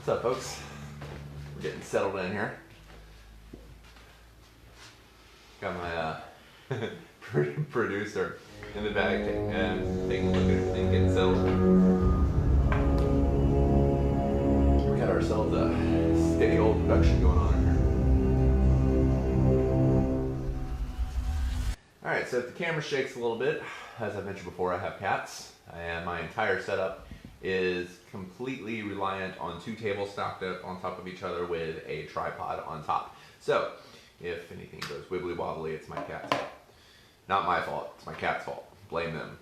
What's up, folks? We're getting settled in here. Got my producer in the back and taking a look at everything, getting settled. We got ourselves a steady old production going on here. Alright, so if the camera shakes a little bit, as I mentioned before, I have cats, and my entire setup is completely reliant on two tables stacked up on top of each other with a tripod on top. So, if anything goes wibbly wobbly, it's my cat's fault. Not my fault, it's my cat's fault. Blame them.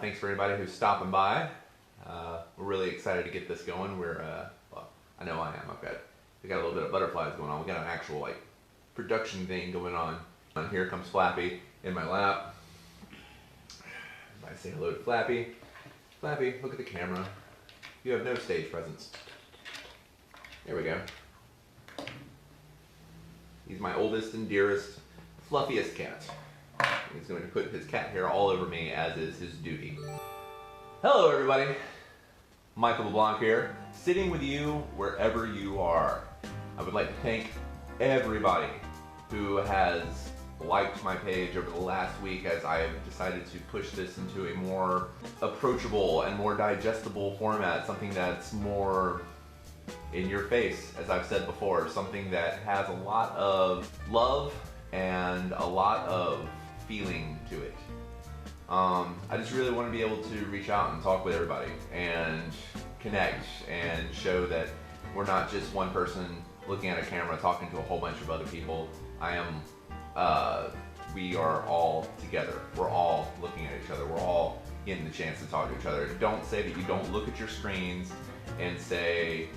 Thanks for anybody who's stopping by. We're really excited to get this going. Well, I know I am. We got a little bit of butterflies going on. We got an actual production thing going on. And here comes Flappy in my lap. I say hello to Flappy. Flappy, look at the camera. You have no stage presence. There we go. He's my oldest and dearest, fluffiest cat. He's going to put his cat hair all over me, as is his duty. Hello, everybody. Michael LeBlanc here, sitting with you wherever you are. I would like to thank everybody who has liked my page over the last week, as I have decided to push this into a more approachable and more digestible format, something that's more in your face, as I've said before, something that has a lot of love and a lot of feeling to it. I just really want to be able to reach out and talk with everybody and connect and show that we're not just one person looking at a camera talking to a whole bunch of other people. We are all together. We're all looking at each other. We're all getting the chance to talk to each other. Don't say that you don't look at your screens and say,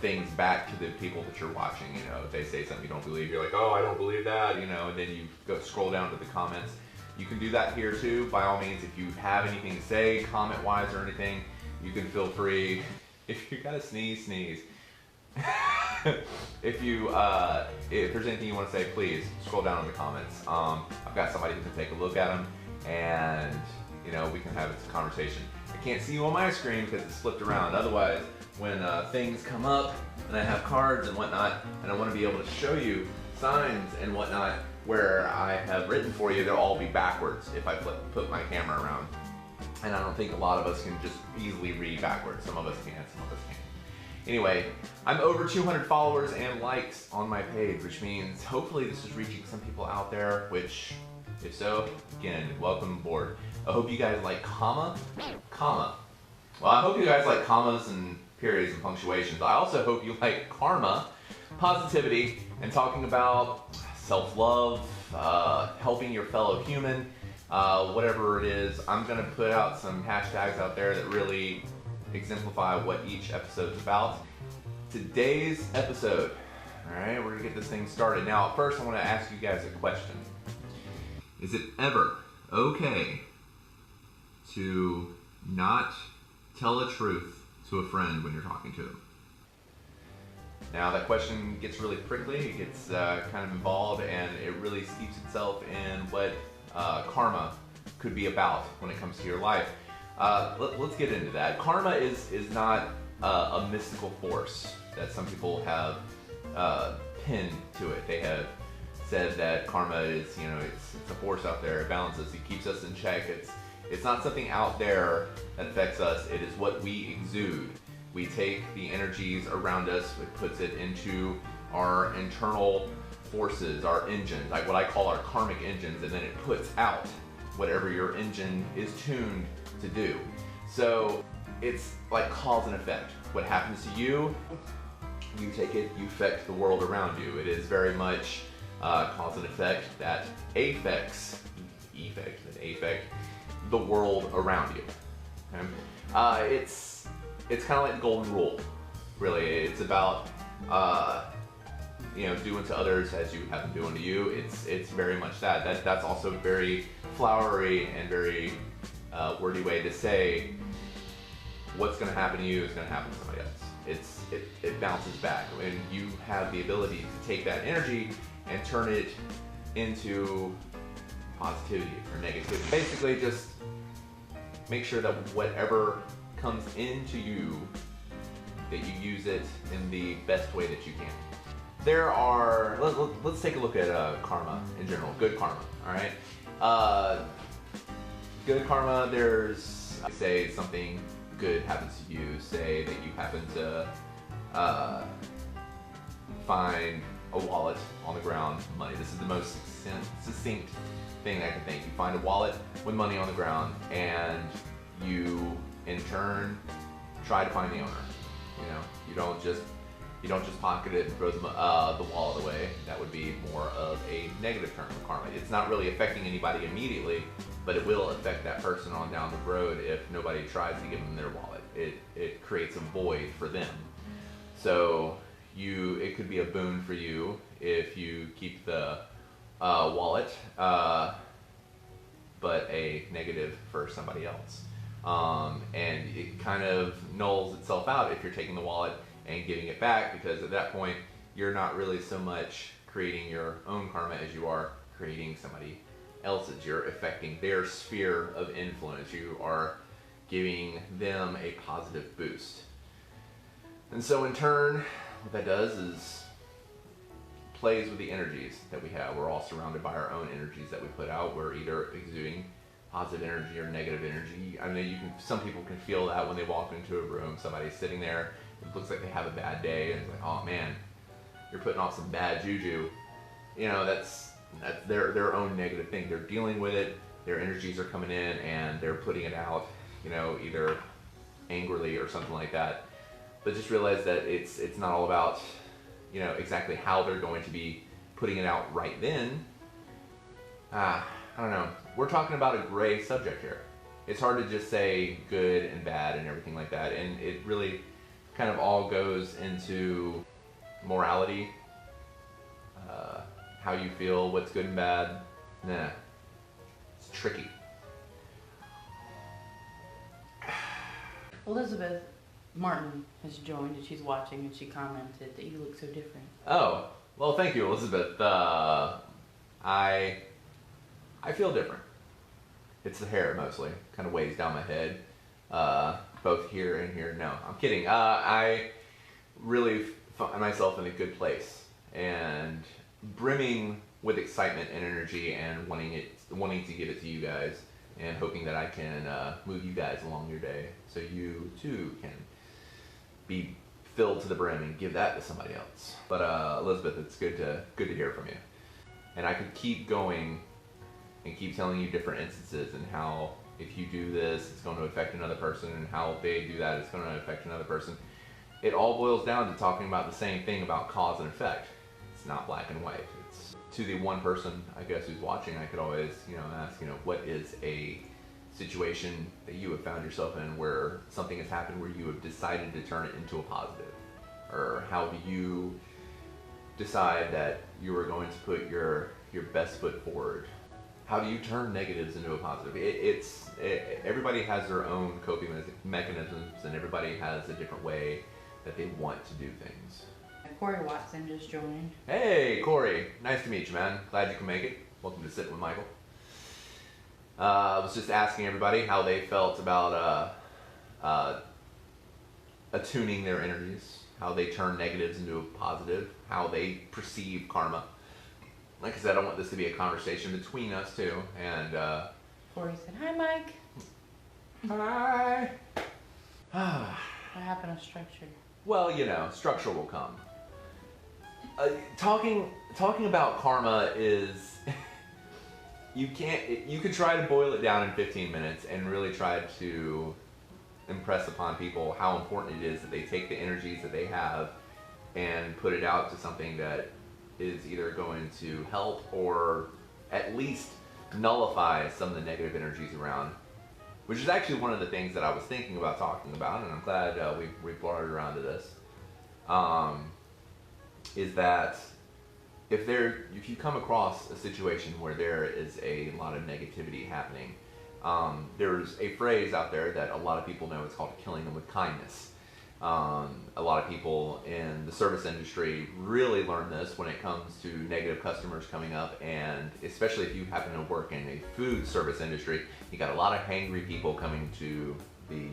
things back to the people that you're watching. If they say something you don't believe, you're like, oh, I don't believe that, and then you go scroll down to the comments. You can do that here too, by all means. If you have anything to say, comment-wise or anything, you can feel free. If you gotta sneeze, sneeze. if there's anything you want to say, please scroll down in the comments. I've got somebody who can take a look at them, and we can have a conversation. I can't see you on my screen because it's flipped around. Otherwise, when things come up and I have cards and whatnot, and I want to be able to show you signs and whatnot where I have written for you, they'll all be backwards if I put my camera around. And I don't think a lot of us can just easily read backwards. Some of us can, some of us can't. Anyway, I'm over 200 followers and likes on my page, which means hopefully this is reaching some people out there, which, if so, again, welcome aboard. I hope you guys like comma. Well, I hope you guys like commas and periods and punctuations. I also hope you like karma, positivity, and talking about self-love, helping your fellow human, whatever it is. I'm gonna put out some hashtags out there that really exemplify what each episode's about. Today's episode, alright, we're gonna get this thing started. Now, first I wanna ask you guys a question. Is it ever okay to not tell the truth to a friend when you're talking to them? Now that question gets really prickly, it gets kind of involved, and it really steeps itself in what karma could be about when it comes to your life. Let's get into that. Karma is not a mystical force that some people have pinned to it. They have said that karma is, it's a force out there. It balances, it keeps us in check. It's not something out there that affects us. It is what we exude. We take the energies around us, it puts it into our internal forces, our engines, like what I call our karmic engines, and then it puts out whatever your engine is tuned to do. So it's like cause and effect. What happens to you, you take it, you affect the world around you. It is very much cause and effect that affects the world around you. Okay? It's kind of like the golden rule, really. It's about doing to others as you would have them doing to you. It's very much that. That's also a very flowery and very wordy way to say what's going to happen to you is going to happen to somebody else. It bounces back, and you have the ability to take that energy and turn it into positivity or negativity. Basically, just make sure that whatever comes into you that you use it in the best way that you can. Let's take a look at karma in general, good karma, all right? Good karma, say something good happens to you, say that you happen to find a wallet on the ground, money. This is the most succinct thing I can think. You find a wallet with money on the ground, and you, in turn, try to find the owner. You know, you don't just pocket it and throw the wallet away. That would be more of a negative term of karma. It's not really affecting anybody immediately, but it will affect that person on down the road if nobody tries to give them their wallet. It creates a void for them. So it could be a boon for you if you keep the wallet, but a negative for somebody else. And it kind of nulls itself out if you're taking the wallet and giving it back, because at that point you're not really so much creating your own karma as you are creating somebody else's. You're affecting their sphere of influence. You are giving them a positive boost. And so in turn, what that does is plays with the energies that we have. We're all surrounded by our own energies that we put out. We're either exuding positive energy or negative energy. I mean, some people can feel that when they walk into a room, somebody's sitting there, it looks like they have a bad day, and it's like, oh man, you're putting off some bad juju. You know, that's their own negative thing. They're dealing with it, their energies are coming in, and they're putting it out, you know, either angrily or something like that. But just realize that it's not all about, you know, exactly how they're going to be putting it out right then. I don't know. We're talking about a gray subject here. It's hard to just say good and bad and everything like that. And it really kind of all goes into morality, how you feel, what's good and bad. Nah, it's tricky. Elizabeth Martin has joined and she's watching, and she commented that you look so different. Oh, well, thank you, Elizabeth. I feel different. It's the hair mostly, kind of weighs down my head, both here and here. No, I'm kidding. I really find myself in a good place and brimming with excitement and energy, and wanting to give it to you guys, and hoping that I can move you guys along your day, so you too can be filled to the brim and give that to somebody else. But Elizabeth, it's good to hear from you, and I could keep going and keep telling you different instances, and how if you do this, it's going to affect another person, and how if they do that, it's going to affect another person. It all boils down to talking about the same thing about cause and effect. It's not black and white. It's to the one person, I guess, who's watching. I could always, ask, what is a situation that you have found yourself in where something has happened where you have decided to turn it into a positive? Or how do you decide that you are going to put your best foot forward? How do you turn negatives into a positive? Everybody has their own coping mechanisms, and everybody has a different way that they want to do things. Corey Watson just joined. Hey, Corey. Nice to meet you, man. Glad you can make it. Welcome to Sittin with Michael. I was just asking everybody how they felt about attuning their energies, how they turn negatives into a positive, how they perceive karma. Like I said, I want this to be a conversation between us two. And Corey said, "Hi, Mike." Hi. What happened to structure? Well, structure will come. Talking about karma is you could try to boil it down in 15 minutes and really try to impress upon people how important it is that they take the energies that they have and put it out to something that is either going to help or at least nullify some of the negative energies around, which is actually one of the things that I was thinking about talking about, and I'm glad we brought it around to this, is that if you come across a situation where there is a lot of negativity happening, there's a phrase out there that a lot of people know. It's called killing them with kindness. A lot of people in the service industry really learn this when it comes to negative customers coming up, and especially if you happen to work in a food service industry, you got a lot of hangry people coming to the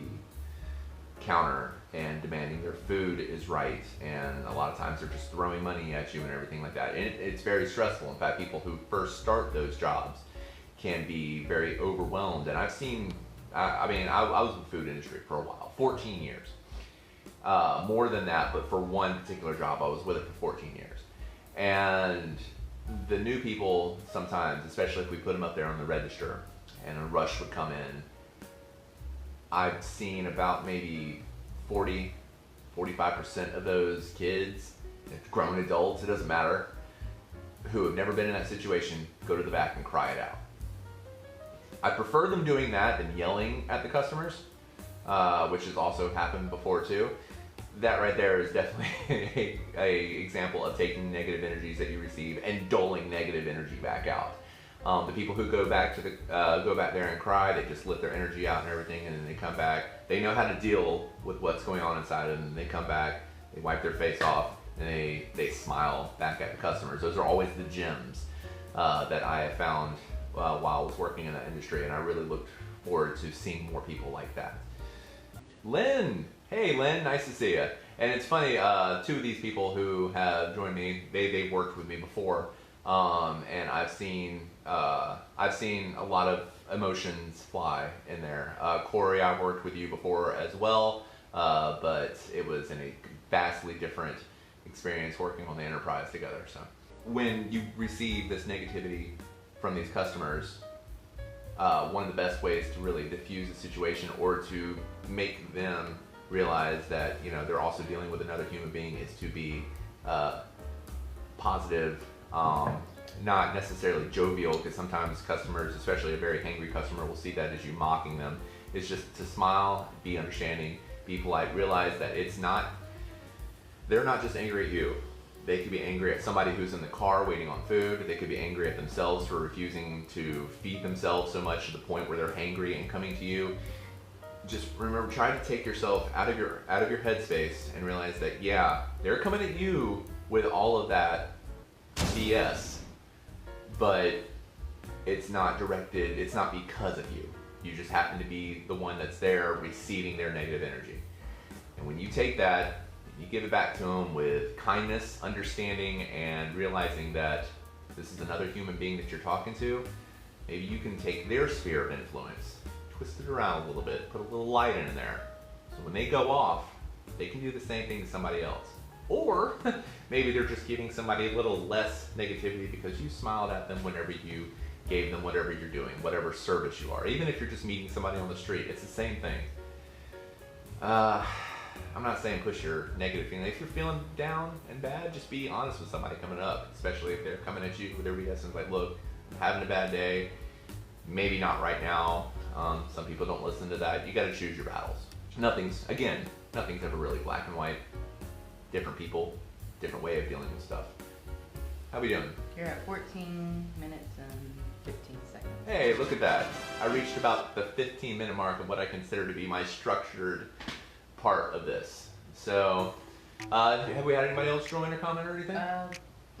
counter and demanding their food is right, and a lot of times they're just throwing money at you and everything like that. And it's very stressful. In fact, people who first start those jobs can be very overwhelmed. And I've seen, I was in the food industry for a while, 14 years. More than that, but for one particular job, I was with it for 14 years. And the new people sometimes, especially if we put them up there on the register and a rush would come in, I've seen about maybe 45% of those kids, grown adults, it doesn't matter, who have never been in that situation, go to the back and cry it out. I prefer them doing that than yelling at the customers, which has also happened before too. That right there is definitely a example of taking negative energies that you receive and doling negative energy back out. The people who go back to go back there and cry, they just let their energy out and everything, and then they come back. They know how to deal with what's going on inside of them. And they come back, they wipe their face off, and they smile back at the customers. Those are always the gems that I have found while I was working in that industry, and I really looked forward to seeing more people like that. Lynn, hey Lynn, nice to see you. And it's funny, two of these people who have joined me, they worked with me before, and I've seen a lot of emotions fly in there. Corey, I've worked with you before as well, but it was in a vastly different experience working on the enterprise together. So when you receive this negativity from these customers, one of the best ways to really diffuse the situation or to make them realize that, you know, they're also dealing with another human being is to be positive, not necessarily jovial, because sometimes customers, especially a very hangry customer, will see that as you mocking them. It's just to smile, be understanding, be polite, realize that they're not just angry at you. They could be angry at somebody who's in the car waiting on food. They could be angry at themselves for refusing to feed themselves so much to the point where they're hangry and coming to you. Just remember, try to take yourself out of your headspace and realize that, yeah, they're coming at you with all of that BS, but it's not directed, it's not because of you. You just happen to be the one that's there receiving their negative energy. And when you take that, you give it back to them with kindness, understanding, and realizing that this is another human being that you're talking to. Maybe you can take their sphere of influence, twist it around a little bit, put a little light in there. So when they go off, they can do the same thing to somebody else. Or maybe they're just giving somebody a little less negativity because you smiled at them whenever you gave them whatever you're doing, whatever service you are. Even if you're just meeting somebody on the street, it's the same thing. I'm not saying push your negative feeling. If you're feeling down and bad, just be honest with somebody coming up, especially if they're coming at you with their BS and like, look, I'm having a bad day. Maybe not right now. Some people don't listen to that. You got to choose your battles. Nothing's ever really black and white. Different people, different way of dealing with stuff. How we doing? You're at 14 minutes and 15 seconds. Hey, look at that. I reached about the 15-minute mark of what I consider to be my structured part of this. So, have we had anybody else join or comment or anything?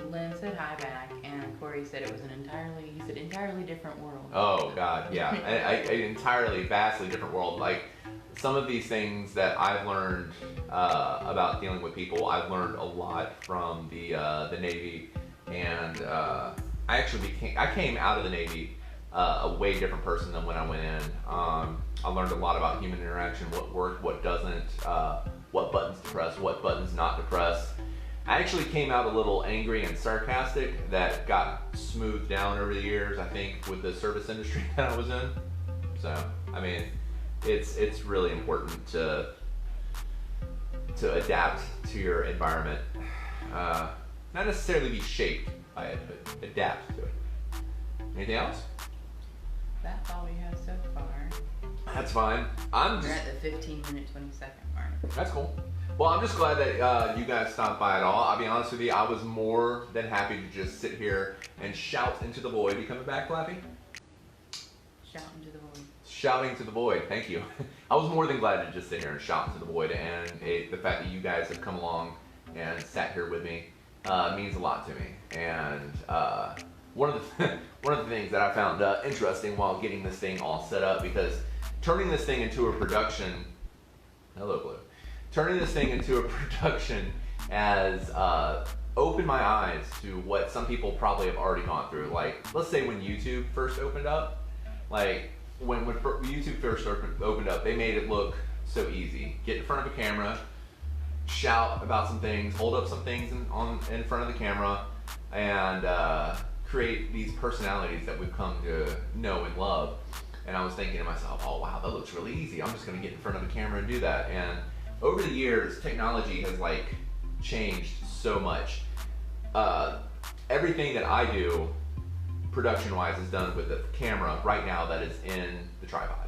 Lynn said hi back, and Corey said it was an entirely different world. Oh God, yeah, an entirely, vastly different world. Like some of these things that I've learned about dealing with people, I've learned a lot from the Navy, and I came out of the Navy a way different person than when I went in. I learned a lot about human interaction, what worked, what doesn't, what buttons to press, what buttons not to press. I actually came out a little angry and sarcastic. That got smoothed down over the years, I think, with the service industry that I was in. So, I mean, it's really important to adapt to your environment. Not necessarily be shaped by it, but adapt to it. Anything else? That's all we have so far. That's fine. We're at the 15-minute, 20-second mark. That's cool. Well, I'm just glad that you guys stopped by at all. I'll be honest with you, I was more than happy to just sit here and shout into the void. You coming back, Flappy? Shout into the void. Shouting to the void, thank you. I was more than glad to just sit here and shout into the void, and the fact that you guys have come along and sat here with me means a lot to me. And one of the things that I found interesting while getting this thing all set up, because turning this thing into a production Hello, Blue. Turning this thing into a production has opened my eyes to what some people probably have already gone through. Like, let's say when YouTube first opened up, like when YouTube first opened up, they made it look so easy. Get in front of a camera, shout about some things, hold up some things in front of the camera, and create these personalities that we've come to know and love. And I was thinking to myself, oh wow, that looks really easy. I'm just gonna get in front of a camera and do that. And over the years, technology has like changed so much. Everything that I do, production-wise, is done with the camera right now that is in the tripod.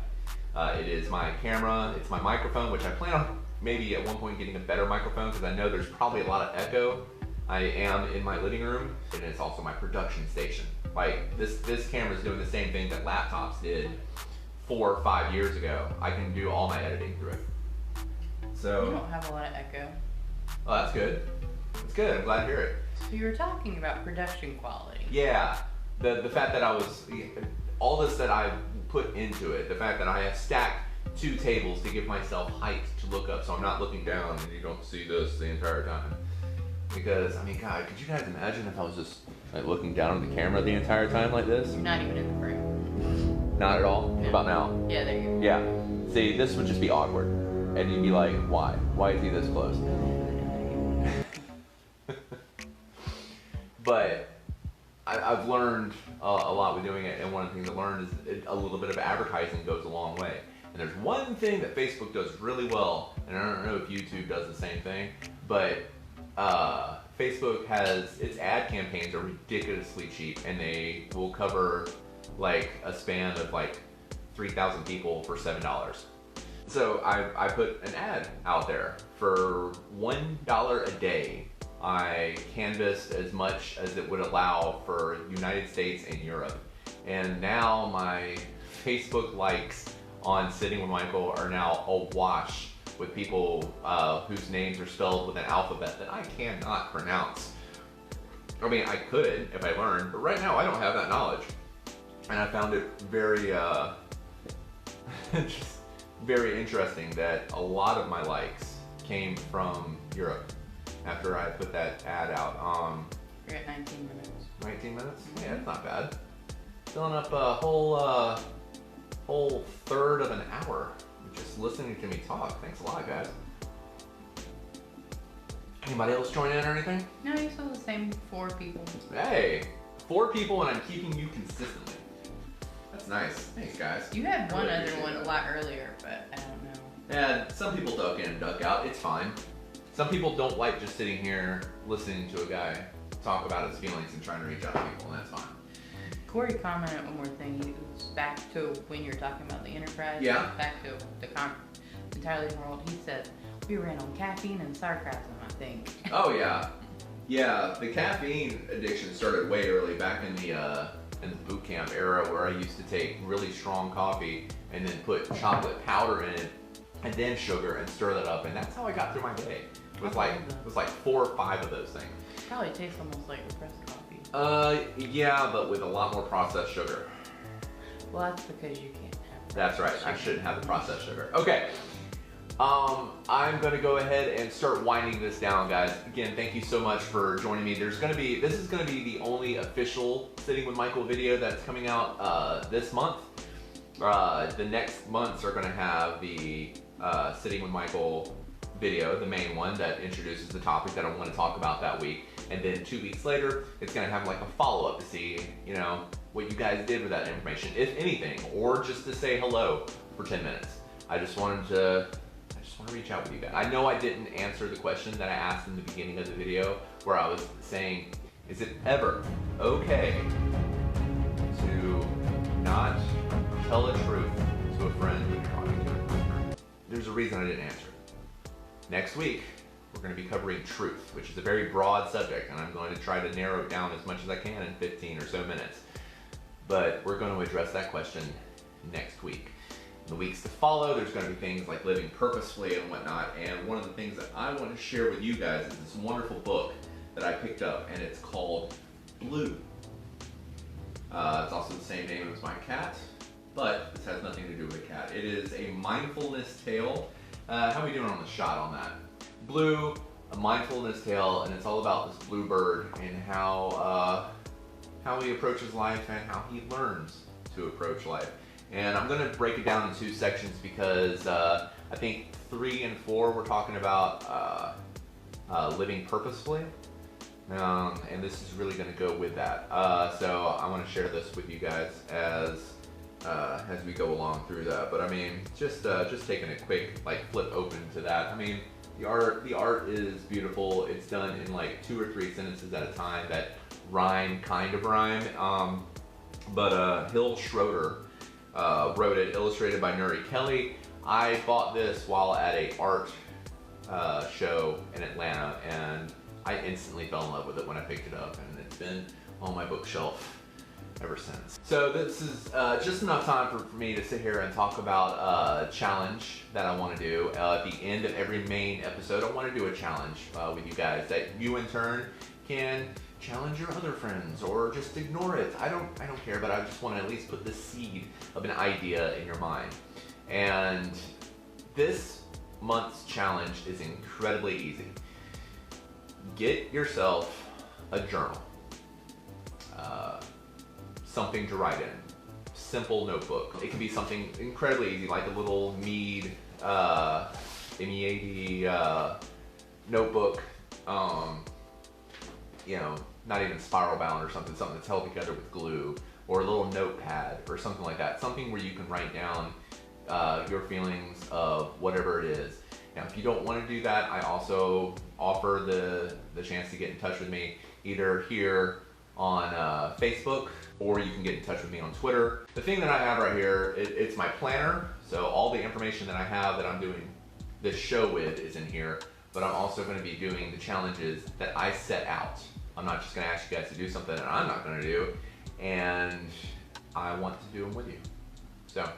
It is my camera, it's my microphone, which I plan on maybe at one point getting a better microphone because I know there's probably a lot of echo. I am in my living room, and it's also my production station. Like this camera is doing the same thing that laptops did 4 or 5 years ago. I can do all my editing through it. So You don't have a lot of echo. oh, that's good. That's good. I'm glad to hear it. So you were talking about production quality. Yeah, the fact that I was all this that I put into it. The fact that I have stacked 2 tables to give myself height to look up, so I'm not looking down and you don't see this the entire time. Because I mean, God, could you guys imagine if I was just like looking down at the camera the entire time like this? You're not even in the frame. Not at all. What about now? Yeah, there you go. Yeah. See, this would just be awkward, and you'd be like, why? Why is he this close? But I've learned a lot with doing it, and one of the things I learned is a little bit of advertising goes a long way. And there's one thing that Facebook does really well, and I don't know if YouTube does the same thing, but Facebook has, its ad campaigns are ridiculously cheap, and they will cover like a span of like 3,000 people for $7. So I put an ad out there for $1 a day. I canvassed as much as it would allow for United States and Europe. And now my Facebook likes on Sitting with Michael are now awash with people whose names are spelled with an alphabet that I cannot pronounce. I mean, I could if I learned, but right now I don't have that knowledge. And I found it very, just very interesting that a lot of my likes came from Europe after I put that ad out. You're at 19 minutes. 19 minutes? Yeah, that's not bad. Filling up a whole third of an hour just listening to me talk. Thanks a lot, guys. Anybody else join in or anything? No, you still the same 4 people. Hey, 4 people and I'm keeping you consistently. That's nice. Thanks, guys. You had one Really other appreciate one that. a lot earlier, but I don't know. And some people duck in and duck out. It's fine. Some people don't like just sitting here listening to a guy talk about his feelings and trying to reach out to people, and that's fine. Corey commented one more thing. He was back to when you were talking about the enterprise. Yeah. Back to the entirely different world. He said we ran on caffeine and sarcasm, I think. Oh yeah, yeah. The caffeine addiction started way early, back in the boot camp era, where I used to take really strong coffee and then put chocolate powder in it, and then sugar, and stir that up, and that's how I got through my day. It was like 4 or 5 of those things. Probably tastes almost like repressed coffee. Yeah, but with a lot more processed sugar. Well, that's because you can't have. That's right. I shouldn't have the processed sugar. Okay. I'm gonna go ahead and start winding this down, guys. Again, thank you so much for joining me. This is gonna be the only official Sitting with Michael video that's coming out this month. The next months are gonna have the Sitting with Michael video, the main one that introduces the topic that I want to talk about that week. And then 2 weeks later, it's gonna have like a follow-up to see, you know, what you guys did with that information, if anything, or just to say hello for 10 minutes. I just want to reach out with you guys. I know I didn't answer the question that I asked in the beginning of the video, where I was saying, is it ever okay to not tell a truth to a friend when you're talking to them? There's a reason I didn't answer. Next week, we're going to be covering truth, which is a very broad subject, and I'm going to try to narrow it down as much as I can in 15 or so minutes. But we're going to address that question next week. In the weeks to follow, there's going to be things like living purposefully and whatnot, and one of the things that I want to share with you guys is this wonderful book that I picked up, and it's called Blue. It's also the same name as my cat, but this has nothing to do with a cat. It is a mindfulness tale How are we doing on the shot on that? Blue, a mindfulness tale, and it's all about this blue bird and how he approaches life and how he learns to approach life. And I'm going to break it down in 2 sections because I think 3 and 4 we're talking about living purposefully. And this is really going to go with that. So I want to share this with you guys as we go along through that. But I mean, just taking a quick flip open to that. I mean, the art is beautiful. It's done in 2 or 3 sentences at a time that rhyme, kind of rhyme. But Hill Schroeder wrote it, illustrated by Nuri Kelly. I bought this while at a art show in Atlanta, and I instantly fell in love with it when I picked it up, and it's been on my bookshelf ever since. So this is just enough time for me to sit here and talk about a challenge that I want to do. At the end of every main episode, I want to do a challenge with you guys that you in turn can challenge your other friends or just ignore it. I don't care, but I just want to at least put the seed of an idea in your mind. And this month's challenge is incredibly easy. Get yourself a journal, something to write in, simple notebook. It can be something incredibly easy, like a little Mead, M-E-A-D notebook, you know, not even spiral bound or something that's held together with glue, or a little notepad or something like that. Something where you can write down your feelings of whatever it is. Now, if you don't want to do that, I also offer the chance to get in touch with me either here on Facebook, or you can get in touch with me on Twitter. The thing that I have right here, it's my planner. So all the information that I have that I'm doing this show with is in here, but I'm also going to be doing the challenges that I set out. I'm not just going to ask you guys to do something that I'm not going to do, and I want to do them with you. So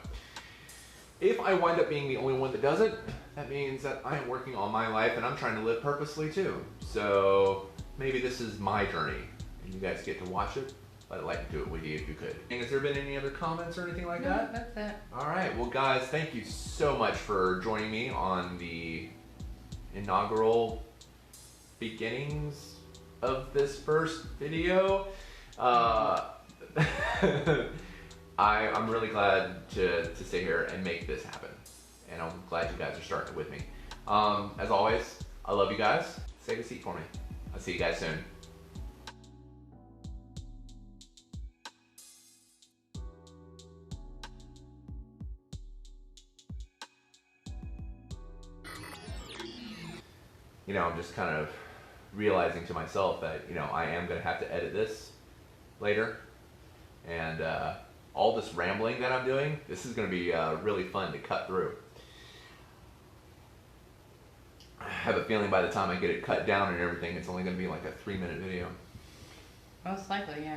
if I wind up being the only one that does it, that means that I am working on my life and I'm trying to live purposely too. So maybe this is my journey and you guys get to watch it, but I'd like to do it with you if you could. And has there been any other comments or anything like that? No, that's it. All right, well guys, thank you so much for joining me on the inaugural beginnings of this first video. I'm really glad to sit here and make this happen, and I'm glad you guys are starting with me. As always, I love you guys. Save a seat for me. I'll see you guys soon. You know, I'm just kind of realizing to myself that, you know, I am going to have to edit this later, and all this rambling that I'm doing, this is going to be really fun to cut through. I have a feeling by the time I get it cut down and everything, it's only going to be like a 3-minute video. Most likely, yeah.